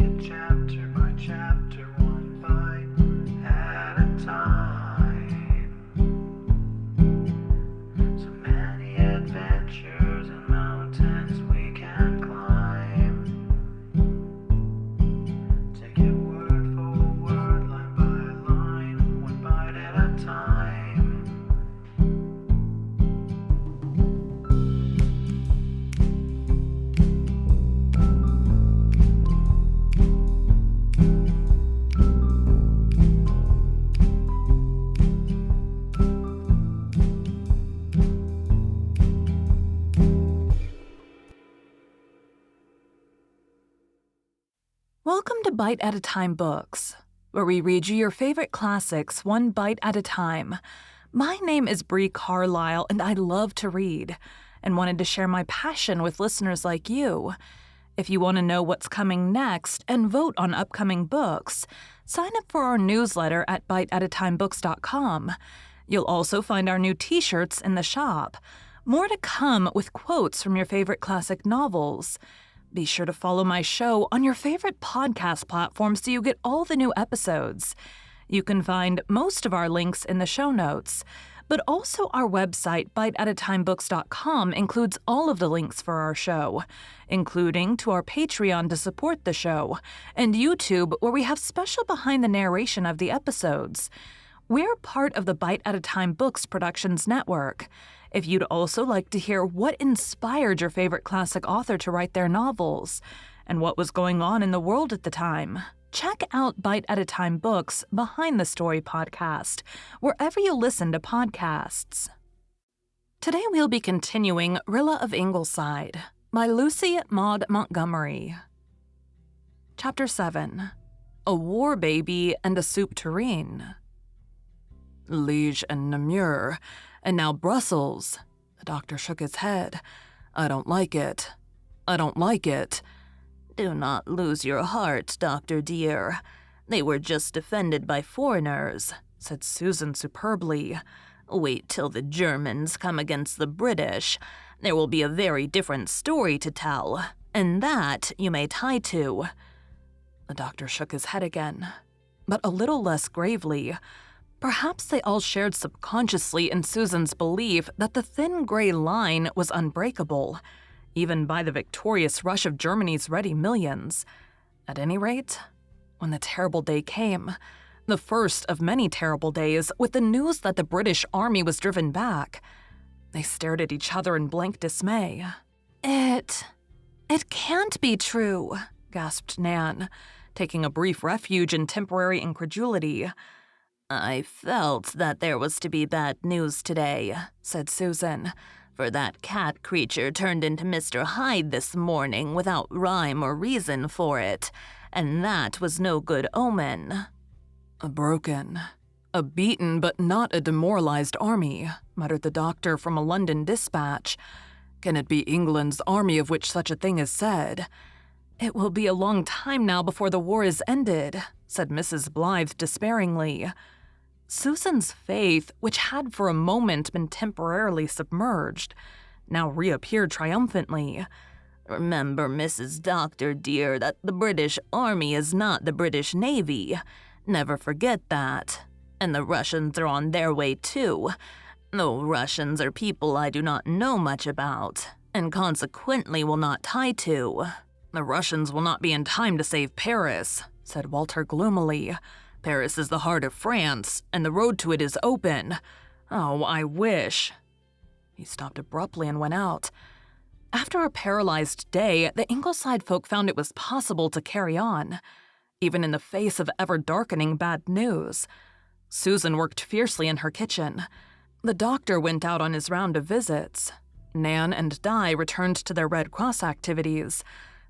it chapter by chapter, one bite at a time. So many adventures and mountains we can climb. Take it word for word, line by line, one bite at a time. Welcome to Bite at a Time Books, where we read you your favorite classics one bite at a time. My name is Bree Carlisle, and I love to read, and wanted to share my passion with listeners like you. If you want to know what's coming next and vote on upcoming books, sign up for our newsletter at biteatatimebooks.com. You'll also find our new t-shirts in the shop. More to come with quotes from your favorite classic novels. Be sure to follow my show on your favorite podcast platform so you get all the new episodes. You can find most of our links in the show notes, but also our website, biteatatimebooks.com, includes all of the links for our show, including to our Patreon to support the show, and YouTube, where we have special behind the narration of the episodes. We're part of the Bite at a Time Books Productions Network. If you'd also like to hear what inspired your favorite classic author to write their novels, and what was going on in the world at the time, check out Bite at a Time Books Behind the Story podcast, wherever you listen to podcasts. Today we'll be continuing Rilla of Ingleside by Lucy Maud Montgomery. Chapter 7. A War Baby and a Soup Tureen. Liege and Namur, and now Brussels. The doctor shook his head. I don't like it. I don't like it. Do not lose your heart, Doctor dear. They were just defended by foreigners, said Susan superbly. Wait till the Germans come against the British. There will be a very different story to tell, and that you may tie to. The doctor shook his head again, but a little less gravely. Perhaps they all shared subconsciously in Susan's belief that the thin gray line was unbreakable, even by the victorious rush of Germany's ready millions. At any rate, when the terrible day came, the first of many terrible days, with the news that the British army was driven back, they stared at each other in blank dismay. It can't be true, gasped Nan, taking a brief refuge in temporary incredulity. I felt that there was to be bad news today, said Susan, for that cat creature turned into Mr. Hyde this morning without rhyme or reason for it, and that was no good omen. A beaten but not a demoralized army, muttered the doctor from a London dispatch. Can it be England's army of which such a thing is said? It will be a long time now before the war is ended, said Mrs. Blythe despairingly. Susan's faith, which had for a moment been temporarily submerged, now reappeared triumphantly. Remember, Mrs. Doctor dear, that the British Army is not the British Navy. Never forget that. And the Russians are on their way too. The Russians are people I do not know much about, and consequently will not tie to. The Russians will not be in time to save Paris, said Walter gloomily. Paris is the heart of France, and the road to it is open. Oh, I wish. He stopped abruptly and went out. After a paralyzed day, the Ingleside folk found it was possible to carry on, even in the face of ever-darkening bad news. Susan worked fiercely in her kitchen. The doctor went out on his round of visits. Nan and Di returned to their Red Cross activities.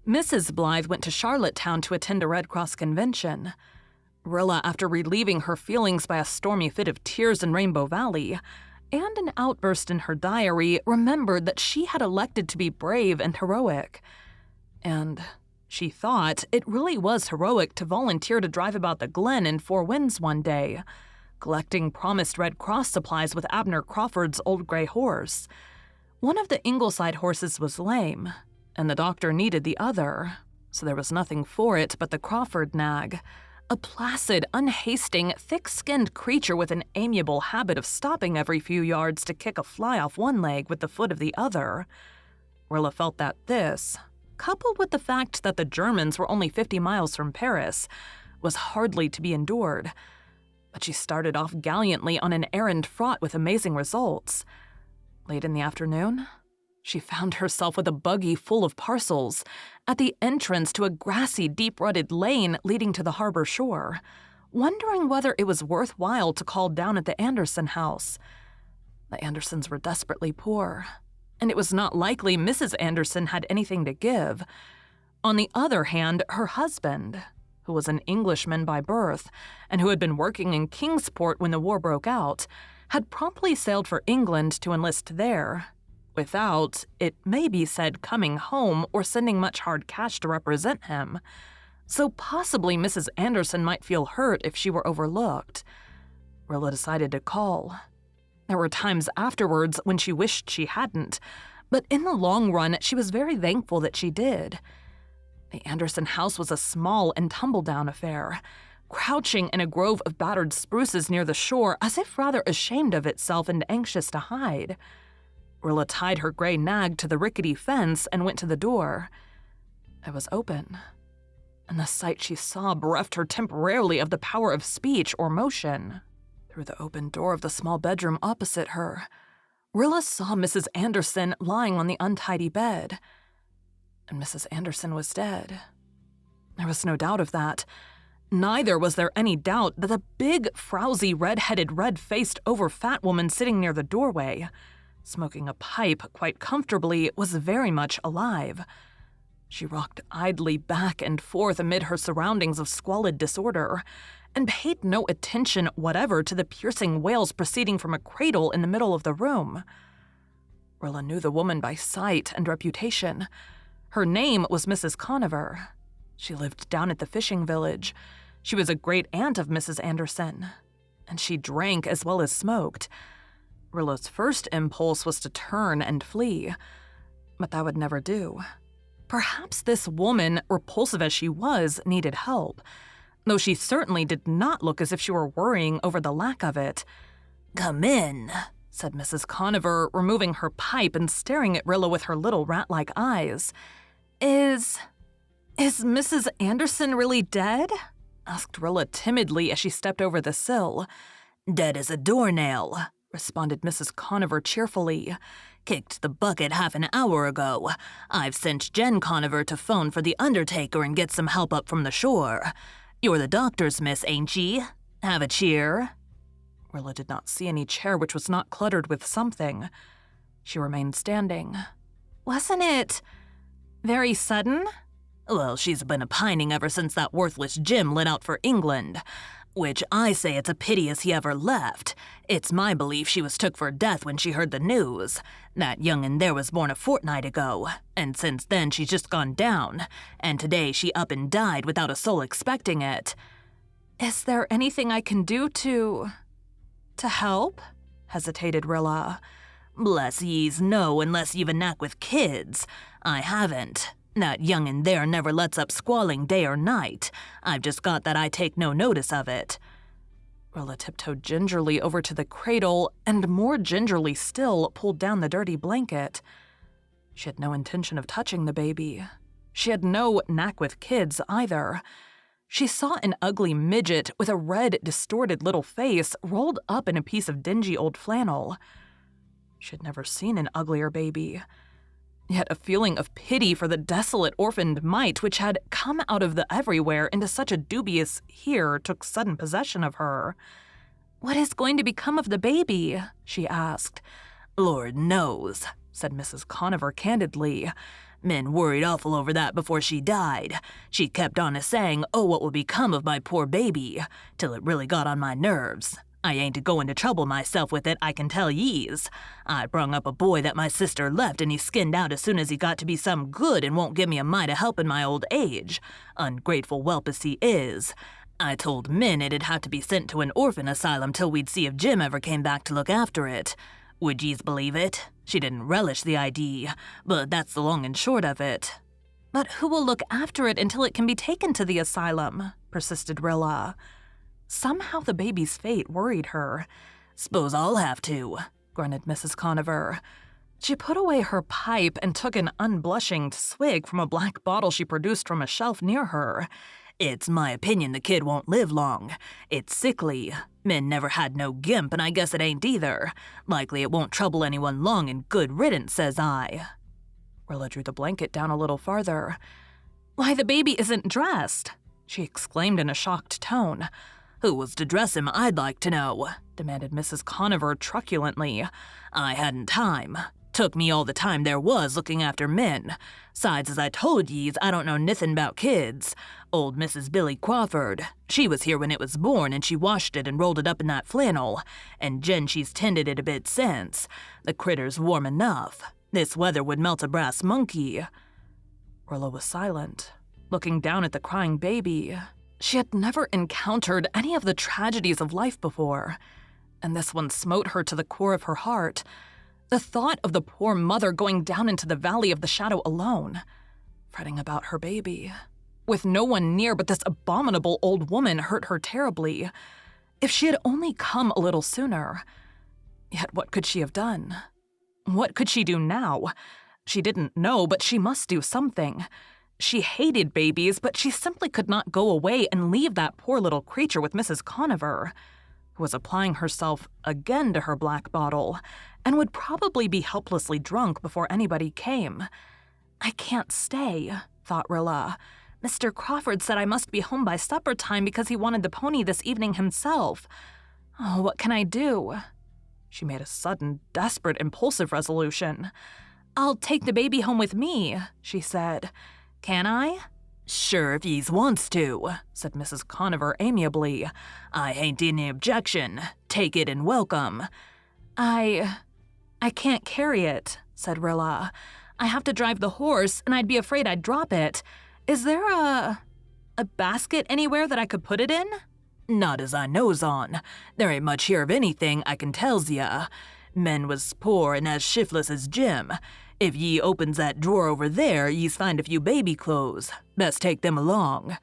Mrs. Blythe went to Charlottetown to attend a Red Cross convention. Rilla, after relieving her feelings by a stormy fit of tears in Rainbow Valley, and an outburst in her diary, remembered that she had elected to be brave and heroic. And she thought it really was heroic to volunteer to drive about the Glen in Four Winds one day, collecting promised Red Cross supplies with Abner Crawford's old gray horse. One of the Ingleside horses was lame, and the doctor needed the other. So there was nothing for it but the Crawford nag, a placid, unhasting, thick-skinned creature with an amiable habit of stopping every few yards to kick a fly off one leg with the foot of the other. Rilla felt that this, coupled with the fact that the Germans were only 50 miles from Paris, was hardly to be endured. But she started off gallantly on an errand fraught with amazing results. Late in the afternoon, she found herself with a buggy full of parcels at the entrance to a grassy, deep-rutted lane leading to the harbor shore, wondering whether it was worthwhile to call down at the Anderson house. The Andersons were desperately poor, and it was not likely Mrs. Anderson had anything to give. On the other hand, her husband, who was an Englishman by birth and who had been working in Kingsport when the war broke out, had promptly sailed for England to enlist there, without, it may be said, coming home or sending much hard cash to represent him. So possibly Mrs. Anderson might feel hurt if she were overlooked. Rilla decided to call. There were times afterwards when she wished she hadn't, but in the long run, she was very thankful that she did. The Anderson house was a small and tumble-down affair, crouching in a grove of battered spruces near the shore as if rather ashamed of itself and anxious to hide. Rilla tied her gray nag to the rickety fence and went to the door. It was open, and the sight she saw bereft her temporarily of the power of speech or motion. Through the open door of the small bedroom opposite her, Rilla saw Mrs. Anderson lying on the untidy bed. And Mrs. Anderson was dead. There was no doubt of that. Neither was there any doubt that the big, frowsy, red-headed, red-faced, over-fat woman sitting near the doorway, smoking a pipe quite comfortably, was very much alive. She rocked idly back and forth amid her surroundings of squalid disorder, and paid no attention whatever to the piercing wails proceeding from a cradle in the middle of the room. Rilla knew the woman by sight and reputation. Her name was Mrs. Conover. She lived down at the fishing village. She was a great-aunt of Mrs. Anderson, and she drank as well as smoked. Rilla's first impulse was to turn and flee, but that would never do. Perhaps this woman, repulsive as she was, needed help, though she certainly did not look as if she were worrying over the lack of it. "Come in," said Mrs. Conover, removing her pipe and staring at Rilla with her little rat-like eyes. Is Mrs. Anderson really dead?" asked Rilla timidly as she stepped over the sill. "Dead as a doornail," responded Mrs. Conover cheerfully. "Kicked the bucket half an hour ago. I've sent Jen Conover to phone for the undertaker and get some help up from the shore. You're the doctor's miss, ain't ye? Have a cheer?" Rilla did not see any chair which was not cluttered with something. She remained standing. "Wasn't it very sudden?" "Well, she's been a-pining ever since that worthless Jim lit out for England. Which I say it's a pity as he ever left. It's my belief she was took for death when she heard the news. That young'un there was born a fortnight ago, and since then she's just gone down, and today she up and died without a soul expecting it." "Is there anything I can do to help?" hesitated Rilla. "Bless ye's no, unless you've a knack with kids. I haven't. That young'un there never lets up squalling day or night. I've just got that I take no notice of it." Rilla tiptoed gingerly over to the cradle and more gingerly still pulled down the dirty blanket. She had no intention of touching the baby. She had no knack with kids either. She saw an ugly midget with a red, distorted little face rolled up in a piece of dingy old flannel. She had never seen an uglier baby. Yet a feeling of pity for the desolate orphaned mite which had come out of the everywhere into such a dubious here took sudden possession of her. "What is going to become of the baby?" she asked. "Lord knows," said Mrs. Conover candidly. "Men worried awful over that before she died. She kept on a-saying, 'Oh, what will become of my poor baby?' till it really got on my nerves. I ain't a-going to trouble myself with it, I can tell yees. I brung up a boy that my sister left, and he skinned out as soon as he got to be some good and won't give me a mite of help in my old age. Ungrateful whelp as he is. I told Min it'd have to be sent to an orphan asylum till we'd see if Jim ever came back to look after it. Would yees believe it? She didn't relish the idea, but that's the long and short of it." But who will look after it until it can be taken to the asylum? Persisted Rilla. Somehow the baby's fate worried her. S'pose I'll have to, grunted Mrs. Conover. She put away her pipe and took an unblushing swig from a black bottle she produced from a shelf near her. It's my opinion the kid won't live long. It's sickly. Men never had no gimp, and I guess it ain't either. Likely it won't trouble anyone long, and good riddance, says I. Rilla drew the blanket down a little farther. Why, the baby isn't dressed, she exclaimed in a shocked tone. Who was to dress him, I'd like to know, demanded Mrs. Conover truculently. I hadn't time. Took me all the time there was looking after men. Sides, as I told ye's, I don't know nothin' 'bout kids. Old Mrs. Billy Crawford, she was here when it was born, and she washed it and rolled it up in that flannel. And Jen, she's tended it a bit since. The critter's warm enough. This weather would melt a brass monkey. Rilla was silent, looking down at the crying baby. She had never encountered any of the tragedies of life before, and this one smote her to the core of her heart. The thought of the poor mother going down into the valley of the shadow alone, fretting about her baby, with no one near but this abominable old woman, hurt her terribly. If she had only come a little sooner. Yet what could she have done? What could she do now? She didn't know, but she must do something. She hated babies, but she simply could not go away and leave that poor little creature with Mrs. Conover, who was applying herself again to her black bottle and would probably be helplessly drunk before anybody came. I can't stay, thought Rilla. Mr. Crawford said I must be home by supper time because he wanted the pony this evening himself. Oh, what can I do? She made a sudden, desperate, impulsive resolution. I'll take the baby home with me, she said. Can I? Sure, if ye's wants to, said Mrs. Conover amiably. I hain't any objection. Take it and welcome. I can't carry it, said Rilla. I have to drive the horse, and I'd be afraid I'd drop it. Is there a basket anywhere that I could put it in? Not as I knows on. There ain't much here of anything, I can tells ya. Men was poor and as shiftless as Jim. If ye opens that drawer over there, ye's find a few baby clothes. Best take them along.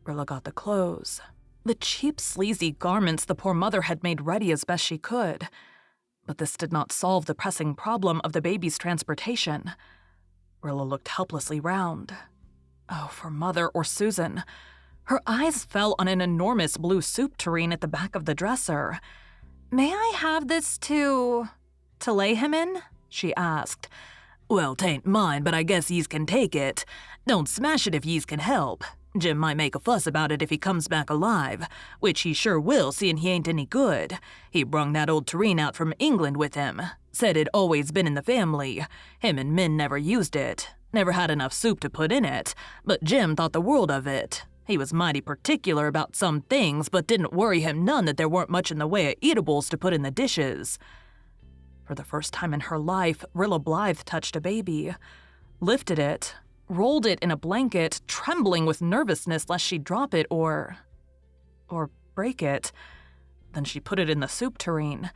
Rilla got the clothes. The cheap, sleazy garments the poor mother had made ready as best she could. But this did not solve the pressing problem of the baby's transportation. Rilla looked helplessly round. Oh, for Mother or Susan. Her eyes fell on an enormous blue soup tureen at the back of the dresser. May I have this to lay him in? She asked. Well, 'tain't mine, but I guess ye's can take it. Don't smash it if ye's can help. Jim might make a fuss about it if he comes back alive, which he sure will, seeing he ain't any good. He brung that old Tureen out from England with him. Said it'd always been in the family. Him and Min never used it. Never had enough soup to put in it, but Jim thought the world of it. He was mighty particular about some things, but didn't worry him none that there weren't much in the way of eatables to put in the dishes. For the first time in her life, Rilla Blythe touched a baby, lifted it, rolled it in a blanket, trembling with nervousness lest she drop it or break it. Then she put it in the soup tureen.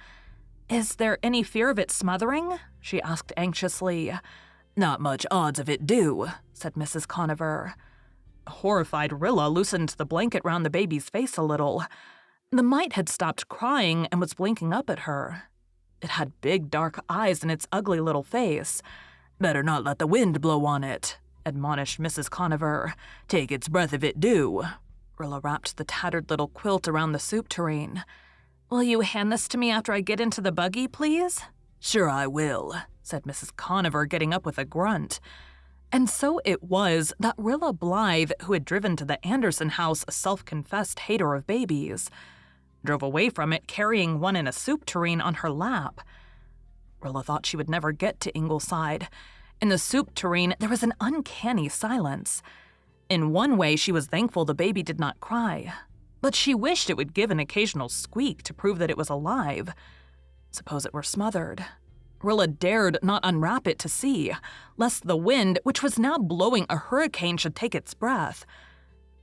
Is there any fear of it smothering? She asked anxiously. Not much odds of it do, said Mrs. Conover. Horrified Rilla loosened the blanket round the baby's face a little. The mite had stopped crying and was blinking up at her. It had big dark eyes in its ugly little face. Better not let the wind blow on it, admonished Mrs. Conover. Take its breath if it do. Rilla wrapped the tattered little quilt around the soup tureen. Will you hand this to me after I get into the buggy, please? Sure I will, said Mrs. Conover, getting up with a grunt. And so it was that Rilla Blythe, who had driven to the Anderson house a self-confessed hater of babies, drove away from it carrying one in a soup tureen on her lap. Rilla thought she would never get to Ingleside. In the soup tureen, there was an uncanny silence. In one way, she was thankful the baby did not cry, but she wished it would give an occasional squeak to prove that it was alive. Suppose it were smothered. Rilla dared not unwrap it to see, lest the wind, which was now blowing a hurricane, should take its breath.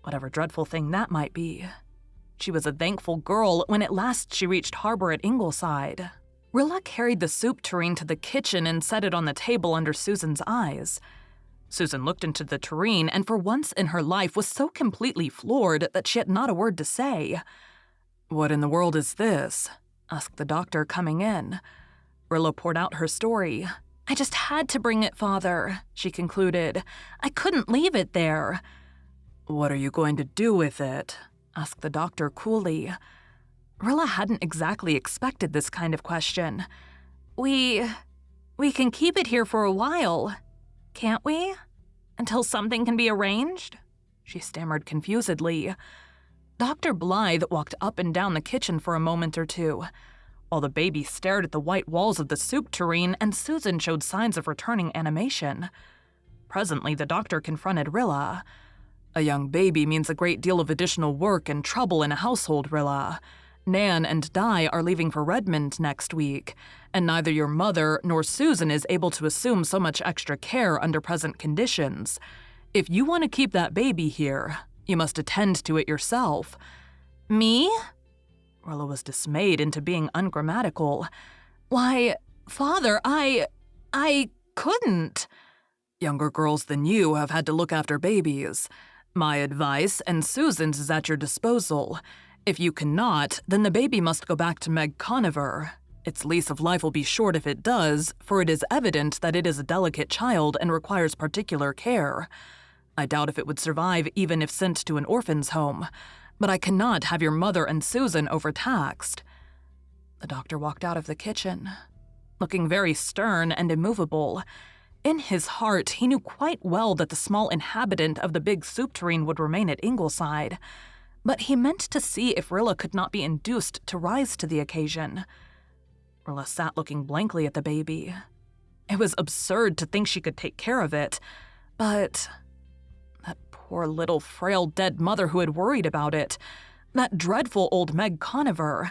Whatever dreadful thing that might be. She was a thankful girl when at last she reached harbor at Ingleside. Rilla carried the soup tureen to the kitchen and set it on the table under Susan's eyes. Susan looked into the tureen and for once in her life was so completely floored that she had not a word to say. "What in the world is this?" asked the doctor, coming in. Rilla poured out her story. "I just had to bring it, Father," she concluded. "I couldn't leave it there." "What are you going to do with it?" asked the doctor coolly. Rilla hadn't exactly expected this kind of question. We can keep it here for a while, can't we? Until something can be arranged?" she stammered confusedly. Dr. Blythe walked up and down the kitchen for a moment or two, while the baby stared at the white walls of the soup tureen and Susan showed signs of returning animation. Presently, the doctor confronted Rilla. "A young baby means a great deal of additional work and trouble in a household, Rilla. Nan and Di are leaving for Redmond next week, and neither your mother nor Susan is able to assume so much extra care under present conditions. If you want to keep that baby here, you must attend to it yourself." "Me?" Rilla was dismayed into being ungrammatical. "Why, Father, I couldn't." "Younger girls than you have had to look after babies. My advice and Susan's is at your disposal. If you cannot, then the baby must go back to Meg Conover. Its lease of life will be short if it does, for it is evident that it is a delicate child and requires particular care. I doubt if it would survive even if sent to an orphan's home, but I cannot have your mother and Susan overtaxed." The doctor walked out of the kitchen, looking very stern and immovable. In his heart, he knew quite well that the small inhabitant of the big soup tureen would remain at Ingleside, but he meant to see if Rilla could not be induced to rise to the occasion. Rilla sat looking blankly at the baby. It was absurd to think she could take care of it, but that poor little frail dead mother who had worried about it, that dreadful old Meg Conover.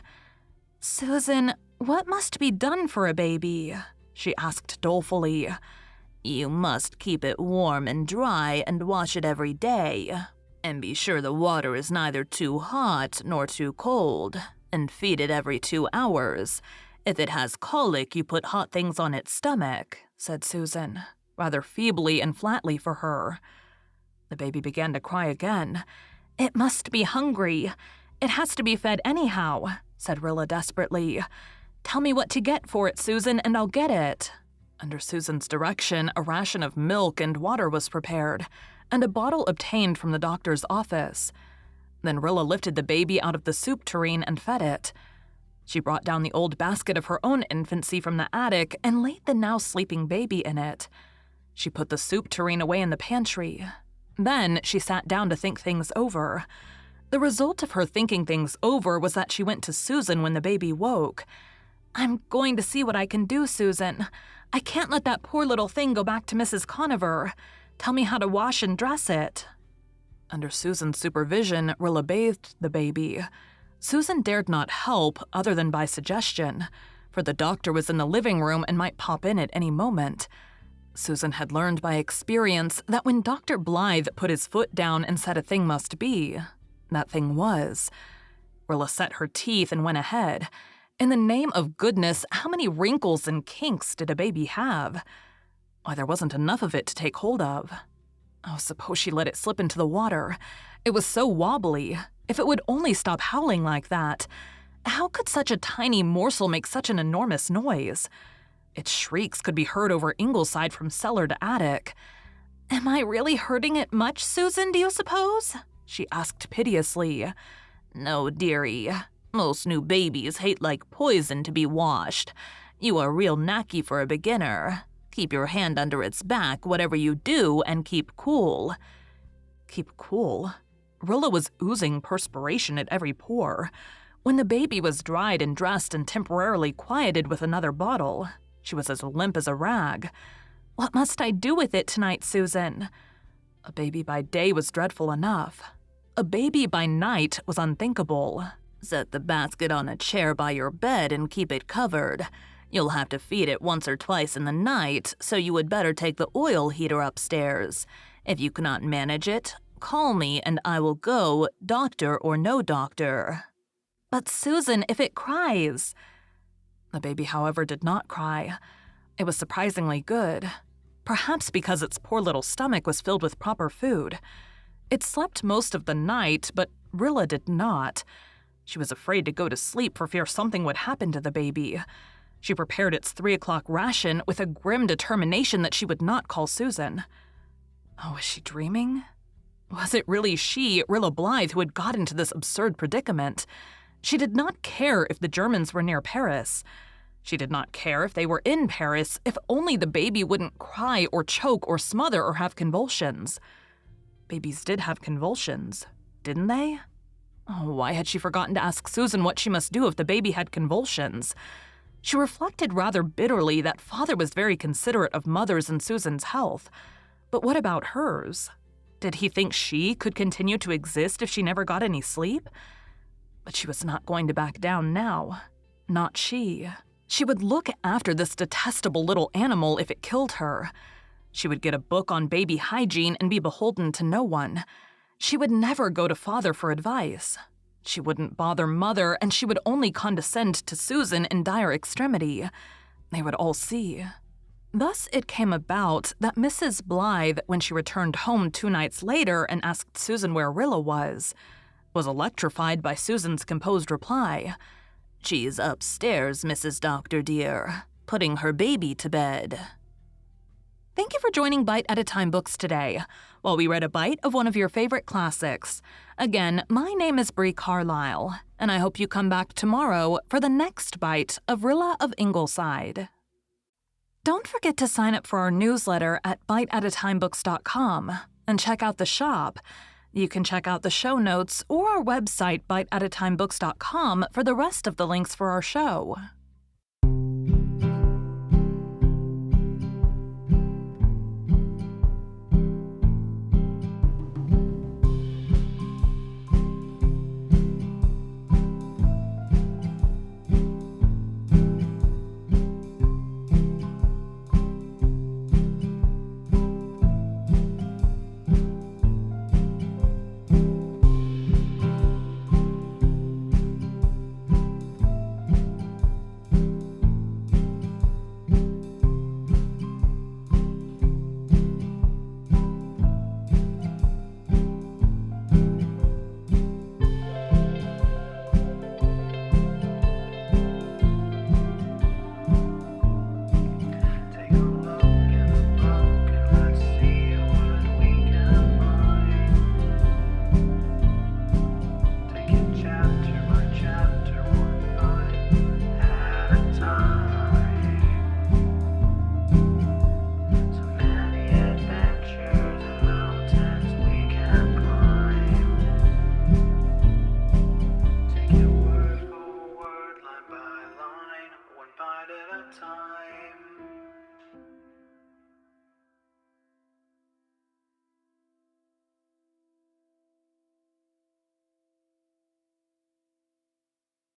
"Susan, what must be done for a baby?" she asked dolefully. "You must keep it warm and dry and wash it every day. And be sure the water is neither too hot nor too cold, and feed it every 2 hours. If it has colic, you put hot things on its stomach," said Susan, rather feebly and flatly for her. The baby began to cry again. "It must be hungry. It has to be fed anyhow," said Rilla desperately. "Tell me what to get for it, Susan, and I'll get it." Under Susan's direction, a ration of milk and water was prepared, and a bottle obtained from the doctor's office. Then Rilla lifted the baby out of the soup tureen and fed it. She brought down the old basket of her own infancy from the attic and laid the now sleeping baby in it. She put the soup tureen away in the pantry. Then she sat down to think things over. The result of her thinking things over was that she went to Susan when the baby woke. "I'm going to see what I can do, Susan. I can't let that poor little thing go back to Mrs. Conover. Tell me how to wash and dress it." Under Susan's supervision, Rilla bathed the baby. Susan dared not help other than by suggestion, for the doctor was in the living room and might pop in at any moment. Susan had learned by experience that when Dr. Blythe put his foot down and said a thing must be, that thing was. Rilla set her teeth and went ahead. In the name of goodness, how many wrinkles and kinks did a baby have? Why, there wasn't enough of it to take hold of. Oh, suppose she let it slip into the water. It was so wobbly. If it would only stop howling like that. How could such a tiny morsel make such an enormous noise? Its shrieks could be heard over Ingleside from cellar to attic. "Am I really hurting it much, Susan, do you suppose?" she asked piteously. "No, dearie. Most new babies hate like poison to be washed. You are real knacky for a beginner. Keep your hand under its back, whatever you do, and keep cool." Keep cool? Rilla was oozing perspiration at every pore. When the baby was dried and dressed and temporarily quieted with another bottle, she was as limp as a rag. "What must I do with it tonight, Susan?" A baby by day was dreadful enough. A baby by night was unthinkable. "Set the basket on a chair by your bed and keep it covered. You'll have to feed it once or twice in the night, so you would better take the oil heater upstairs. If you cannot manage it, call me and I will go, doctor or no doctor." "But Susan, if it cries..." The baby, however, did not cry. It was surprisingly good. perhaps because its poor little stomach was filled with proper food. It slept most of the night, but Rilla did not. She was afraid to go to sleep for fear something would happen to the baby. She prepared its 3 o'clock ration with a grim determination that she would not call Susan. Oh, was she dreaming? Was it really she, Rilla Blythe, who had got into this absurd predicament? She did not care if the Germans were near Paris. She did not care if they were in Paris, if only the baby wouldn't cry or choke or smother or have convulsions. Babies did have convulsions, didn't they? Oh, why had she forgotten to ask Susan what she must do if the baby had convulsions? She reflected rather bitterly that father was very considerate of mother's and Susan's health. But what about hers? Did he think she could continue to exist if she never got any sleep? But she was not going to back down now. Not she. She would look after this detestable little animal if it killed her. She would get a book on baby hygiene and be beholden to no one. She would never go to father for advice. She wouldn't bother mother, and she would only condescend to Susan in dire extremity. They would all see. Thus it came about that Mrs. Blythe, when she returned home 2 nights later and asked Susan where Rilla was electrified by Susan's composed reply. "She's upstairs, Mrs. Doctor dear, putting her baby to bed." Thank you for joining Bite at a Time Books today, while we read a bite of one of your favorite classics. Again, my name is Bree Carlisle, and I hope you come back tomorrow for the next bite of Rilla of Ingleside. Don't forget to sign up for our newsletter at biteatatimebooks.com and check out the shop. You can check out the show notes or our website, biteatatimebooks.com, for the rest of the links for our show.